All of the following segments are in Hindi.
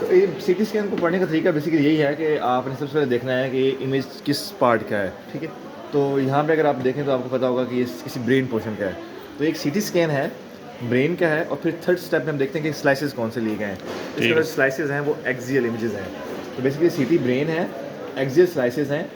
तो ये सीटी स्कैन को पढ़ने का तरीका बेसिकली यही है कि आपने सबसे पहले देखना है कि इमेज किस पार्ट का है, ठीक है। तो यहाँ पे अगर आप देखें तो आपको पता होगा कि ये किसी ब्रेन पोर्शन का है। तो एक सीटी स्कैन है, ब्रेन का है, और फिर थर्ड स्टेप में हम देखते हैं कि स्लाइसेस कौन से लिए गए हैं। इसके ठीक अंदर है। स्लाइसेस हैं वो एक्सियल इमेजेस हैं। तो बेसिकली सीटी ब्रेन है, एक्सियल स्लाइसेस हैं,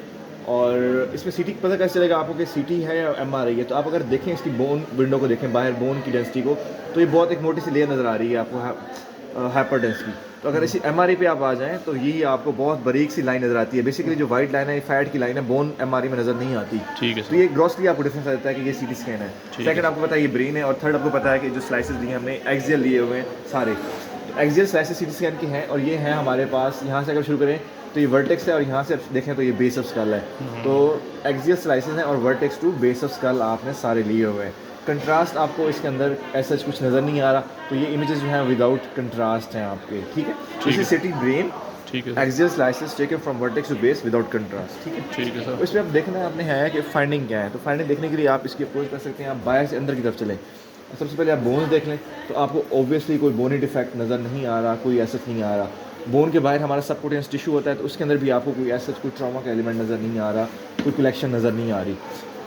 और इसमें सीटी पता कैसे चलेगा आपको कि सीटी है या एमआरआई है। तो आप अगर देखें इसकी बोन विंडो को देखें, बाहर बोन की डेंसिटी को, तो ये बहुत एक मोटी सी लेयर नज़र आ रही है आपको हाइपरडेंस की। तो अगर इसी एमआरआई पे आप आ जाएं तो ये आपको बहुत बारीक सी लाइन नज़र आती है। बेसिकली जो वाइट लाइन है ये फैट की लाइन है, बोन एमआरआई में नज़र नहीं आती। ठीक है तो सर। ये ग्रॉसली आपको डिफरेंस आ जाता है कि ये सीटी स्कैन है। ठीक सेकंड है। आपको पता है ये ब्रेन है, और थर्ड आपको पता है कि जो स्लाइसेस लिए हमने एक्सियल लिए हुए हैं सारे। तो एक्सियल स्लाइसेस सीटी स्कैन के हैं, और ये हैं हमारे पास। यहाँ से अगर शुरू करें तो ये वर्टेक्स है, और यहाँ से आप देखें तो ये बेस ऑफ स्कल है। तो एक्सियल स्लाइसेस हैं और vertex to base of skull आपने सारे लिए हुए हैं। कंट्रास्ट आपको इसके अंदर ऐसा कुछ नज़र नहीं आ रहा। तो ये इमेजेस जो हैं विदाउट कंट्रास्ट हैं आपके, ठीक है। ठीक दिस इज है। सिटी ब्रेन ठीक है sir. Axial slices taken from vertex to base without contrast, ठीक है। ठीक है तो सर। इसमें अब देखना है आपने है कि फाइंडिंग क्या है। तो फाइंडिंग देखने के लिए आप इसकी अप्रोच कर सकते हैं। आप बाहर से अंदर की तरफ चलें, सबसे पहले आप बोन्स देख लें। तो आपको ऑब्वियसली कोई बोनी डिफेक्ट नज़र नहीं आ रहा, कोई ऐसा नहीं आ रहा। बोन के बाहर हमारा सबकुटेनियस टिश्यू होता है, तो उसके अंदर भी आपको कोई ऐसा कोई ट्रॉमा का एलिमेंट नज़र नहीं आ रहा, कोई कलेक्शन नज़र नहीं आ रही।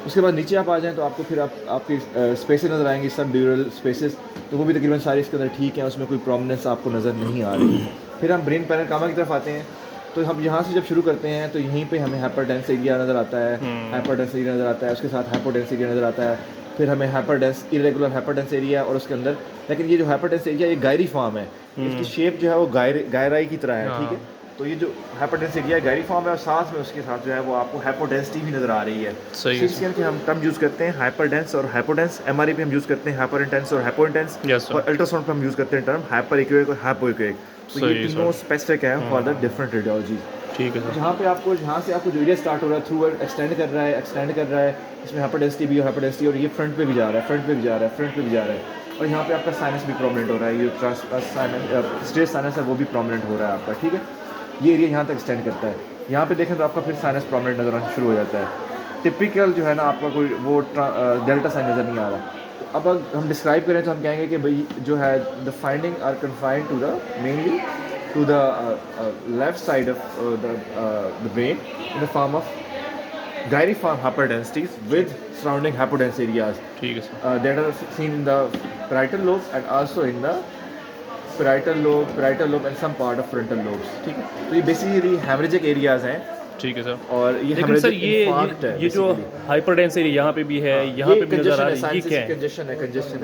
उसके बाद नीचे आप आ जाएँ तो आपको फिर आपकी स्पेसेस नज़र आएंगी, सब ड्यूरल स्पेसेस। तो वो भी तकरीबन सारे इसके अंदर ठीक हैं, उसमें कोई प्रोमिनेंस आपको नज़र नहीं आ रही। फिर हम ब्रेन पैनोरामा की तरफ आते हैं। तो हम यहाँ से जब शुरू करते हैं तो यहीं पे हमें हाइपरडेंस एरिया नज़र आता है, हाइपरडेंस एरिया नज़र आता है, उसके साथ हाइपोडेंस एरिया नज़र आता है। फिर हमें हाइपरडेंस इरेगुलर हाइपरडेंस एरिया, और उसके अंदर लेकिन ये जो हाइपरडेंस एरिया ये गायरी फॉर्म है। इसकी शेप जो है वो गायराई की तरह है, ठीक है। तो ये जो हाइपरडेंस एरिया है गायरी फॉर्म है, और साथ में उसके साथ जो है वो आपको हाइपोडेंसिटी भी नज़र आ रही है। सही है सीटी सर। स्कैन के हम टर्म यूज़ करते हैं हाइपरडेंस और हाइपोडेंस। एमआरआई पे हम यूज़ करते हैं हाइपर इंटेंस और हाइपो इंटेंस, यस सर। और अल्ट्रासाउंड पे हम यूज़ करते हैं टर्म हाइपर एक्यूएक और हाइपो एक्यूएक। तो ये सही है तीनों सर। स्पेसिफिक है फॉर द डिफरेंट रेडियोलॉजी। ठीक है सर। जहाँ पे आपको यहाँ से आपको जो एरिया स्टार्ट हो रहा है थ्रू एक्सटेंड कर रहा है, एक्सटेंड कर रहा है। इसमें हाइपरडेंसिटी भी, हाइपरडेंसिटी, और ये फ्रंट पे भी जा रहा है, फ्रंट पे भी जा रहा है, फ्रंट पे भी जा रहा है। और यहाँ पे आपका साइनस भी प्रोमिनेंट हो रहा है, ये स्ट्रेट साइनस है वो भी प्रोमिनेंट हो रहा है आपका, ठीक है। ये एरिया यहाँ तक एक्सटेंड करता है। यहाँ पे देखें तो आपका फिर साइनस प्रोमिनेंट नज़र आना शुरू हो जाता है। टिपिकल जो है ना आपका कोई वो डेल्टा साइन नज़र नहीं आ रहा। तो अब अगर हम डिस्क्राइब करें तो हम कहेंगे कि भाई जो है the finding are confined to the mainly to the left side of the brain in the form of gyriform hyperdensities with surrounding hypodense areas ठीक है sir. that are seen in the parietal lobe and also in the parietal lobe and some part of frontal lobes, ठीक है। तो ये बेसिकली हेमरेजिक एरियाज हैं, ठीक है सर। और ये लेकिन सर हेमरेजिक इंफार्क्ट है ये जो basically। हाइपरटेंस एरिया यहाँ पे भी है, यहाँ पे भी नजर आ रही है, ये क्या है? कंजेशन है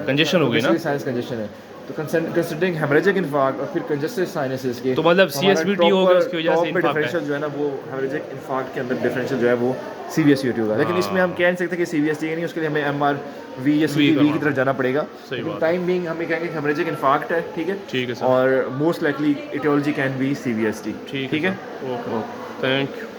कंजेशन हो गई ना? साइनस कंजेशन है। तो कंसिडरिंग हेमरेजिक इन्फार्क्ट और फिर कंजेस्टेड साइनसेस के, तो मतलब हमारा CSVT हो गया, उसकी वजह से टॉप पे इन्फार्क्ट है। डिफरेंशियल जो है ना वो हेमरेजिक इन्फार्क्ट के अंदर डिफरेंशियल जो है वो CVST होगा। लेकिन इसमें हम कह नहीं सकते कि CVST नहीं, उसके लिए हमें MRV या CTV की तरफ जाना पड़ेगा। सही बात है। टाइम बीइंग हमें कहेंगे हेमरेजिक इन्फार्क्ट है, ठीक है। ठीक है सर। और most likely aetiology can be CVST, ठीक ठीक है। है। Okay, thank you.